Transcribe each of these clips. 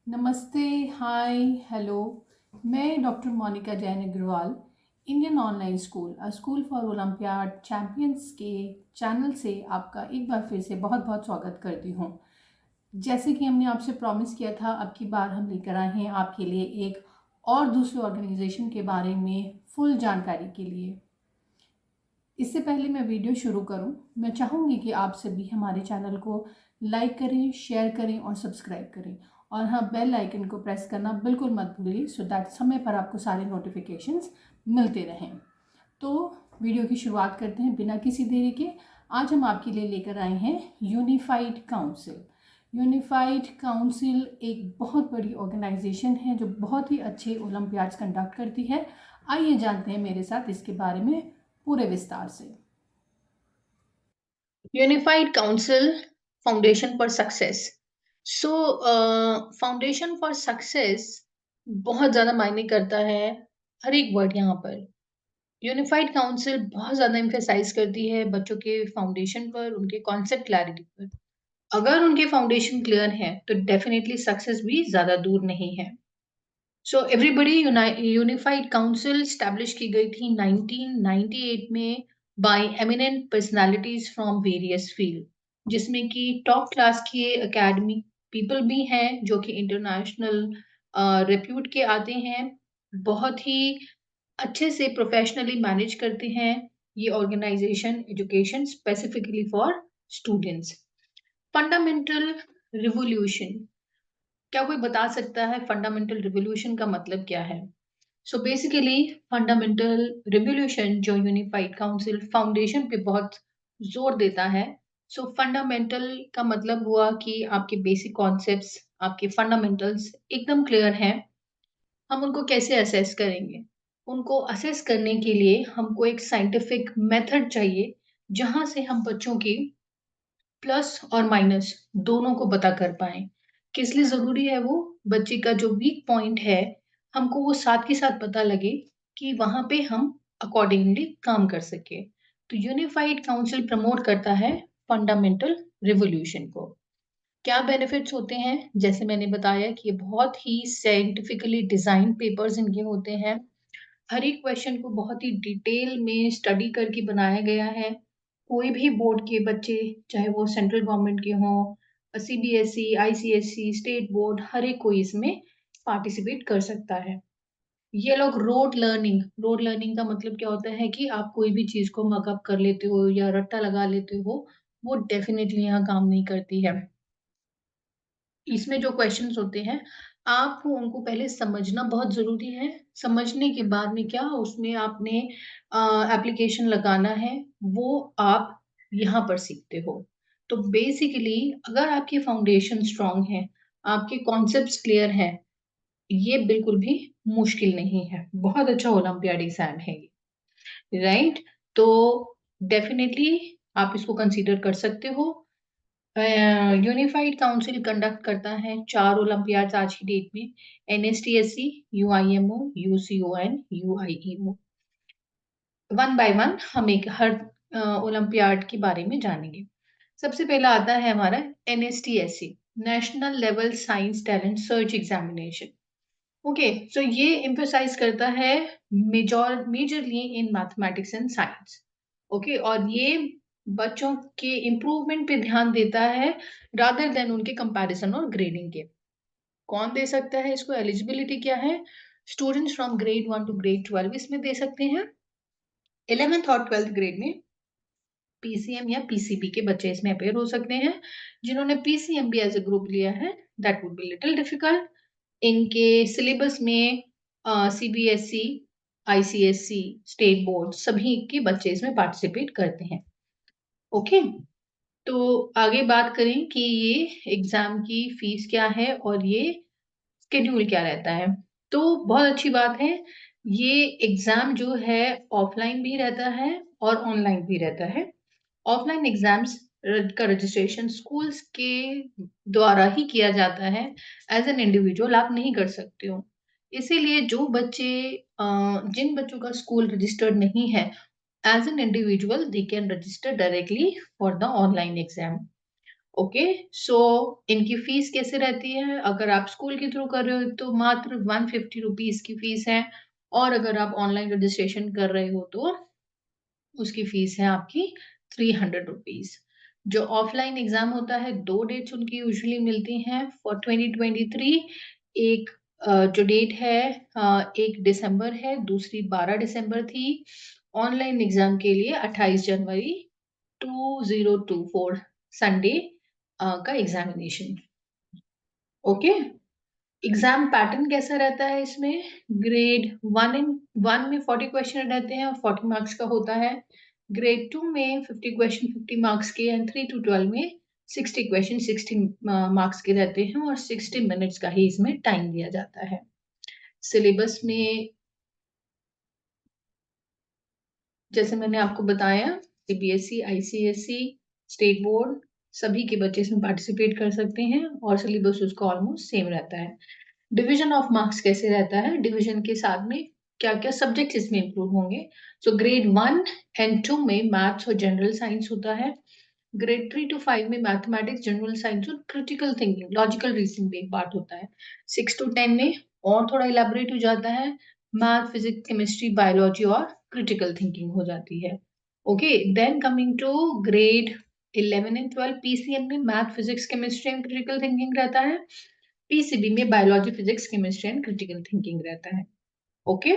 नमस्ते, hi, hello. मैं doctor Monika Jain Agarwal, Indian online school school for olympiad champions के channel से आपका एक बार फिर से बहुत बहुत स्वागत करती हूँ। जैसे कि हमने आपसे प्रॉमिस किया था, अब की बार हम लेकर आए हैं आपके लिए एक और दूसरे ऑर्गेनाइजेशन के बारे में फुल जानकारी के लिए। इससे पहले मैं वीडियो शुरू करूं, मैं चाहूँगी कि आप सभी हमारे चैनल को लाइक करें, शेयर करें और सब्सक्राइब करें। और हाँ, बेल आइकन को प्रेस करना बिल्कुल मत भूलिए, सो दैट समय पर आपको सारे नोटिफिकेशंस मिलते रहें। तो वीडियो की शुरुआत करते हैं बिना किसी देरी के। आज हम आपके लिए लेकर आए हैं यूनिफाइड काउंसिल। यूनिफाइड काउंसिल एक बहुत बड़ी ऑर्गेनाइजेशन है जो बहुत ही अच्छे ओलंपियाड्स कंडक्ट करती है। आइए जानते हैं मेरे साथ इसके बारे में पूरे विस्तार से। Unified council foundation for success. So foundation for success बहुत ज्यादा मायने करता है। हर एक वर्ड यहाँ पर यूनिफाइड काउंसिल बहुत ज्यादा एम्फेसाइज करती है बच्चों के फाउंडेशन पर, उनके कॉन्सेप्ट क्लैरिटी पर। अगर उनके फाउंडेशन क्लियर है तो डेफिनेटली सक्सेस भी ज्यादा दूर नहीं है। So everybody unified council establish की गई थी 1998 में by eminent personalities from various field, जिसमें कि टॉप क्लास के एकेडमिक पीपल भी हैं जो कि इंटरनेशनल रेप्यूट के आते हैं। बहुत ही अच्छे से प्रोफेशनली मैनेज करते हैं ये organisation education specifically for students. Fundamental revolution, क्या कोई बता सकता है फंडामेंटल रिवोल्यूशन का मतलब क्या है? सो बेसिकली फंडामेंटल रिवोल्यूशन जो यूनिफाइड काउंसिल फाउंडेशन पे बहुत जोर देता है। सो फंडामेंटल का मतलब हुआ कि आपके बेसिक कॉन्सेप्ट्स, आपके फंडामेंटल्स एकदम क्लियर हैं। हम उनको कैसे असेस करेंगे? उनको असेस करने के लिए हमको एक साइंटिफिक मेथड चाहिए, जहां से हम बच्चों की प्लस और माइनस दोनों को पता कर पाएं। किस लिए जरूरी है वो? बच्चे का जो वीक पॉइंट है, हमको वो साथ के साथ पता लगे कि वहां पे हम अकॉर्डिंगली काम कर सके। तो यूनिफाइड काउंसिल प्रमोट करता है फंडामेंटल रिवोल्यूशन को। क्या बेनिफिट्स होते हैं? जैसे मैंने बताया कि ये बहुत ही साइंटिफिकली डिजाइन पेपर्स इनके होते हैं। हर एक क्वेश्चन को बहुत ही डिटेल में स्टडी करके बनाया गया है। कोई भी बोर्ड के बच्चे, चाहे वो सेंट्रल गवर्नमेंट के हों, सीबीएसई, आईसीएसई, स्टेट बोर्ड, हर एक कोई इसमें पार्टिसिपेट कर सकता है। ये लोग रोड लर्निंग का मतलब क्या होता है कि आप कोई भी चीज को मकअप कर लेते हो या रट्टा लगा लेते हो, वो डेफिनेटली यहाँ काम नहीं करती है। इसमें जो क्वेश्चंस होते हैं, आपको उनको पहले समझना बहुत जरूरी है। समझने के बाद में क्या उसमें आपने एप्लीकेशन लगाना है, वो आप यहाँ पर सीखते हो। तो बेसिकली अगर आपकी फाउंडेशन स्ट्रांग है, आपके कॉन्सेप्ट्स क्लियर है, ये बिल्कुल भी मुश्किल नहीं है। बहुत अच्छा ओलंपियाड एग्जाम है ये, राइट? तो डेफिनेटली आप इसको कंसीडर कर सकते हो। यूनिफाइड काउंसिल कंडक्ट करता है 4 ओलंपियाड्स आज की डेट में: एनएसटीएससी, यूआईएमओ, यूसीओएन, यूआईईओ। वन बाय वन हम एक हर ओलंपियाड के बारे में जानेंगे। सबसे पहला आता है हमारा NSTSC, national level science talent search examination. Okay, so ये एम्फसाइज करता है majorly in mathematics and science. Okay, और ये बच्चों के इम्प्रूवमेंट पे ध्यान देता है रादर देन उनके कंपैरिजन और ग्रेडिंग के। कौन दे सकता है इसको? एलिजिबिलिटी क्या है? Students from grade 1 to grade 12 इसमें दे सकते हैं। 11th और 12th ग्रेड में पीसीएम या पीसीबी के बच्चे इसमें अपेयर हो सकते हैं। जिन्होंने पीसीएम भी एज ए ग्रुप लिया है, that would be little difficult. इनके सिलेबस में सीबीएसई, आईसीएसई, स्टेट बोर्ड सभी के बच्चे इसमें पार्टिसिपेट करते हैं। ओके, तो आगे बात करें कि ये एग्जाम की फीस क्या है और ये स्केड्यूल क्या रहता है। तो बहुत अच्छी बात है, ये एग्जाम जो है ऑफलाइन भी रहता है और ऑनलाइन भी रहता है। ऑफलाइन एग्जाम्स का रजिस्ट्रेशन स्कूल्स के द्वारा ही किया जाता है। एज एन इंडिविजुअल आप नहीं कर सकते हो। इसीलिए जो बच्चे जिन बच्चों का स्कूल रजिस्टर्ड नहीं है, as an individual they can register directly for the online exam. Okay, so इनकी फीस कैसे रहती है? अगर आप स्कूल के थ्रू कर रहे हो तो मात्र 150 रुपीज़ की फीस है, और अगर आप ऑनलाइन रजिस्ट्रेशन कर रहे हो तो उसकी फीस है आपकी 300 रुपीज़। जो ऑफलाइन एग्ज़ाम होता है, 2 डेट्स उनकी यूजुअली मिलती हैं फॉर 2023। एक जो डेट है 1 दिसंबर है, दूसरी 12 दिसंबर थी। ऑनलाइन एग्ज़ाम के लिए 28 जनवरी 2024 संडे का एग्ज़ामिनेशन। ओके? एग्ज़ाम पैटर्न कैसा रहता है इसमें? ग्रेड 1 में 40 क्वेश्चन रहते हैं और 40 मार्क्स का होता है। ग्रेड 2 में 50 क्वेश्चन 50 मार्क्स के एंड 3 टू 12 में 60 क्वेश्चन 60 मार्क्स के रहते हैं और 60 मिनट्स का ही इसमें टाइम दिया जाता है। सिलेबस में जैसे मैंने आपको बताया, सीबीएसई, आईसीएसई, स्टेट बोर्ड सभी के बच्चे इसमें पार्टिसिपेट कर सकते हैं और सिलेबस उसका ऑलमोस्ट सेम रहता है। डिवीजन ऑफ मार्क्स कैसे रहता है? डिवीजन के साथ में क्या-क्या सब्जेक्ट्स इसमें इंक्लूड होंगे? सो ग्रेड 1 एंड 2 में मैथ्स और जनरल साइंस होता है। ग्रेड 3 टू 5 में मैथमेटिक्स, जनरल साइंस और क्रिटिकल थिंकिंग, लॉजिकल रीजनिंग भी एक पार्ट होता है। 6 टू 10 में और थोड़ा इलैबोरेट हो जाता है। मैथ, फिजिक्स, केमिस्ट्री, बायोलॉजी और क्रिटिकल थिंकिंग हो जाती है। Okay, then coming to grade 11 and 12 PCM में math, physics, chemistry and critical thinking रहता है। पीसीबी में biology, physics, chemistry and critical thinking रहता है। ओके,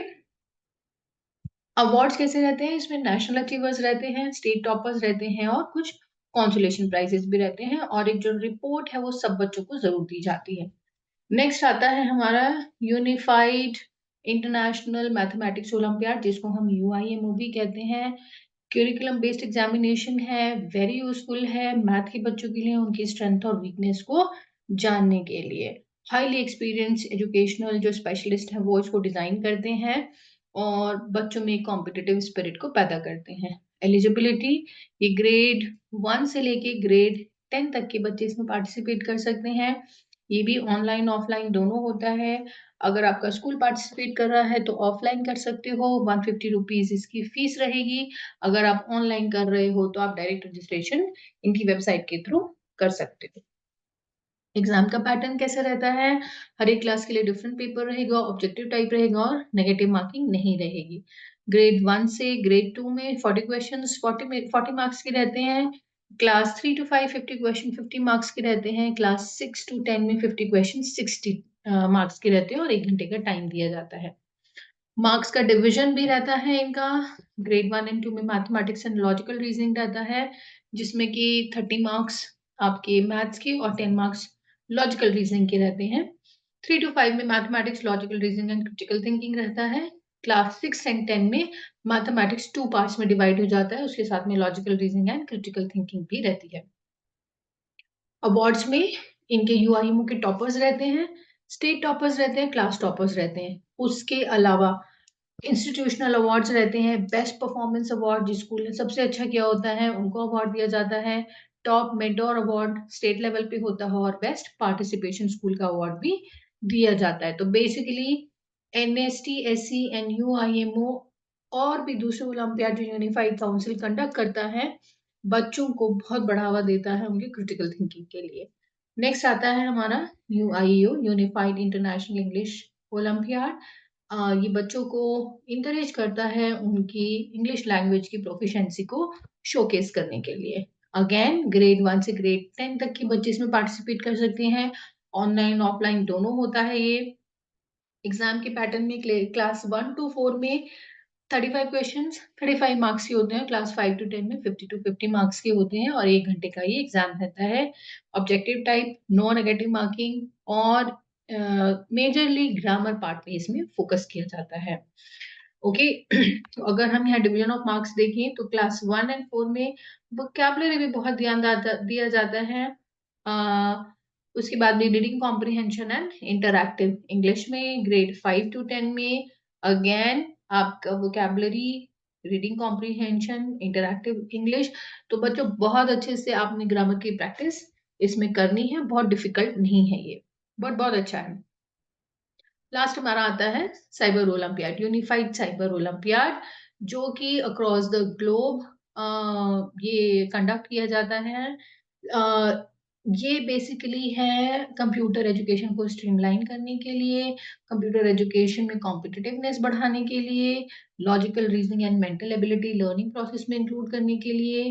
अवार्ड्स कैसे रहते हैं? इसमें नेशनल अचीवर्स रहते हैं, स्टेट टॉपर्स रहते हैं और कुछ कंसोलेशन प्राइजेस भी रहते हैं, और एक जो रिपोर्ट है वो सब बच्चों को जरूर दी जाती है। नेक्स्ट आता है हमारा यूनिफाइड इंटरनेशनल मैथमेटिक्स ओलंपियाड, जिसको हम यूआईएमओ भी कहते हैं। करिकुलम बेस्ड एग्जामिनेशन है, वेरी यूजफुल है मैथ के बच्चों के लिए, उनकी स्ट्रेंथ और वीकनेस को जानने के लिए। हाईली एक्सपीरियंस एजुकेशनल जो स्पेशलिस्ट है वो इसको डिजाइन करते हैं और बच्चों में कॉम्पिटिटिव स्पिरिट को पैदा करते हैं। एलिजिबिलिटी, ये ग्रेड 1 से लेके ग्रेड 10 तक के बच्चे इसमें पार्टिसिपेट कर सकते हैं। ये भी ऑनलाइन ऑफलाइन दोनों होता है। अगर आपका स्कूल पार्टिसिपेट कर रहा है तो ऑफलाइन कर सकते हो, 150 रुपीज़ इसकी फीस रहेगी। अगर आप ऑनलाइन कर रहे हो तो आप डायरेक्ट रजिस्ट्रेशन इनकी वेबसाइट के थ्रू कर सकते हो। एग्जाम का पैटर्न कैसा रहता है? हर एक क्लास के लिए डिफरेंट पेपर रहेगा, ऑब्जेक्टिव टाइप रहेगा और नेगेटिव मार्किंग नहीं रहेगी। ग्रेड 1 से ग्रेड 2 में 40 क्वेश्चंस 40 मार्क्स के रहते हैं। क्लास 3 टू 5 50 क्वेश्चन 50 मार्क्स के रहते हैं। क्लास 6 टू 10 में 50 क्वेश्चन 60 मार्क्स के रहते हैं और 1 घंटे का टाइम दिया जाता है। मार्क्स का डिवीजन भी रहता है इनका। ग्रेड 1 एंड 2 में मैथमेटिक्स एंड लॉजिकल रीजनिंग रहता है, जिसमें कि 30 मार्क्स आपके मैथ्स के और 10 मार्क्स लॉजिकल रीजनिंग के रहते हैं। 3 टू 5 में mathematics, logical reasoning and critical thinking रहता है। क्लास 6 एंड 10 में मैथमेटिक्स 2 पार्ट्स में डिवाइड हो जाता है, उसके साथ में logical reasoning and critical thinking भी रहती है। अवार्ड्स में इनके यूआईएमओ के टॉपर्स रहते हैं, स्टेट टॉपर्स रहते हैं, क्लास टॉपर्स रहते हैं। उसके अलावा इंस्टीट्यूशनल अवार्ड्स रहते हैं। बेस्ट परफॉर्मेंस अवार्ड, जिस स्कूल ने सबसे अच्छा किया होता है उनको अवार्ड दिया जाता है। टॉप मेडोर अवार्ड स्टेट लेवल पे होता है और बेस्ट पार्टिसिपेशन स्कूल का अवार्ड भी दिया जाता है। तो बेसिकली एनएसटी, एससी एंड यूआईएमओ और भी दूसरे ओलंपियाड जो यूनिफाइड काउंसिल कंडक्ट करता है, बच्चों को बहुत बढ़ावा देता है उनकी क्रिटिकल थिंकिंग के लिए। नेक्स्ट आता है हमारा यूआईओ, यूनिफाइड इंटरनेशनल इंग्लिश ओलंपियाड। ये बच्चों को इंकरेज करता है उनकी इंग्लिश लैंग्वेज की प्रोफिशिएंसी को शोकेस करने के लिए। अगेन ग्रेड 1 से ग्रेड 10 तक के बच्चे इसमें पार्टिसिपेट कर सकते हैं। ऑनलाइन ऑफलाइन दोनों होता है ये। एग्जाम के पैटर्न में क्लास 1 टू 4 में 35 क्वेश्चंस 35 मार्क्स के होते हैं। क्लास 5 टू 10 में 50 टू 50 मार्क्स के होते हैं और 1 घंटे का ये एग्जाम रहता है। Objective type, no negative marking और मेजरली ग्रामर पार्ट पे इसमें फोकस किया जाता है। ओके, तो अगर हम यहाँ डिवीजन ऑफ मार्क्स देखें तो क्लास 1 एंड 4 में वोकैबुलरी में बहुत ध्यान दिया जाता है। उसके बाद में reading comprehension and interactive English में ग्रेड 5 टू 10 में अगेन आपका vocabulary, reading comprehension, interactive English. तो बच्चों बहुत अच्छे से आपने ग्रामर की प्रैक्टिस इसमें करनी है, बहुत डिफिकल्ट नहीं है ये, बट बहुत अच्छा है। लास्ट हमारा आता है cyber olympiad, unified cyber olympiad, जो कि अक्रॉस द ग्लोब ये कंडक्ट किया जाता है। ये बेसिकली है कंप्यूटर एजुकेशन को स्ट्रीमलाइन करने के लिए, कंप्यूटर एजुकेशन में कॉम्पिटिटिवनेस बढ़ाने के लिए, logical reasoning and mental ability learning process में इंक्लूड करने के लिए,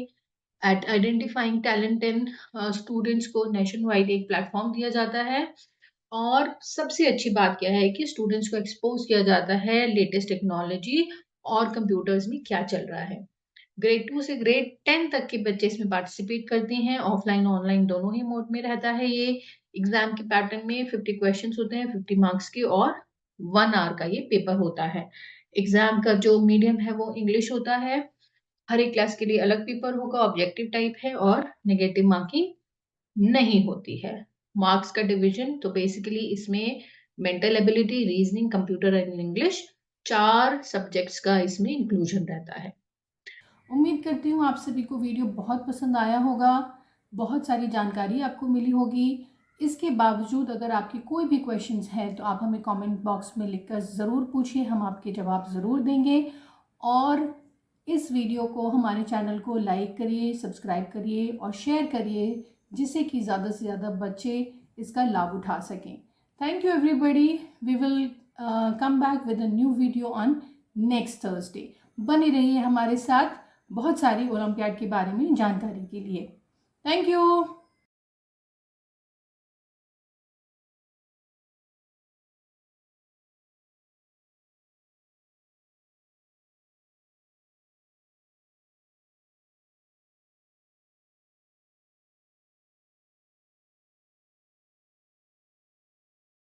at identifying talent in students को नेशन वाइड एक प्लेटफॉर्म दिया जाता है। और सबसे अच्छी बात क्या है कि स्टूडेंट्स को एक्सपोज किया जाता है लेटेस्ट टेक्नोलॉजी और कंप्यूटर्स में क्या चल रहा है। ग्रेड 2 से ग्रेड 10 तक के बच्चे इसमें पार्टिसिपेट करते हैं। ऑफलाइन ऑनलाइन दोनों ही मोड में रहता है ये। एग्जाम के पैटर्न में 50 क्वेश्चंस होते हैं 50 मार्क्स के, और 1 आवर का ये पेपर होता है। एग्जाम का जो मीडियम है वो इंग्लिश होता है। हर एक क्लास के लिए अलग पेपर होगा, ऑब्जेक्टिव टाइप है, और नेगेटिव मार्किंग नहीं होती है। मार्क्स का डिवीजन तो बेसिकली इसमें mental ability, reasoning, computer and English, 4 subjects का इसमें इंक्लूजन रहता है। उम्मीद करती हूँ आप सभी को वीडियो बहुत पसंद आया होगा, बहुत सारी जानकारी आपको मिली होगी। इसके बावजूद अगर आपके कोई भी क्वेश्चंस हैं तो आप हमें कमेंट बॉक्स में लिखकर ज़रूर पूछिए, हम आपके जवाब ज़रूर देंगे। और इस वीडियो को, हमारे चैनल को लाइक करिए, सब्सक्राइब करिए और शेयर करिए, जिससे कि ज़्यादा से ज़्यादा बच्चे इसका लाभ उठा सकें। Thank you everybody. We will come back with a new video on next Thursday. बने रहिए हमारे साथ बहुत सारी ओलंपियाड के बारे में जानकारी के लिए। Thank you.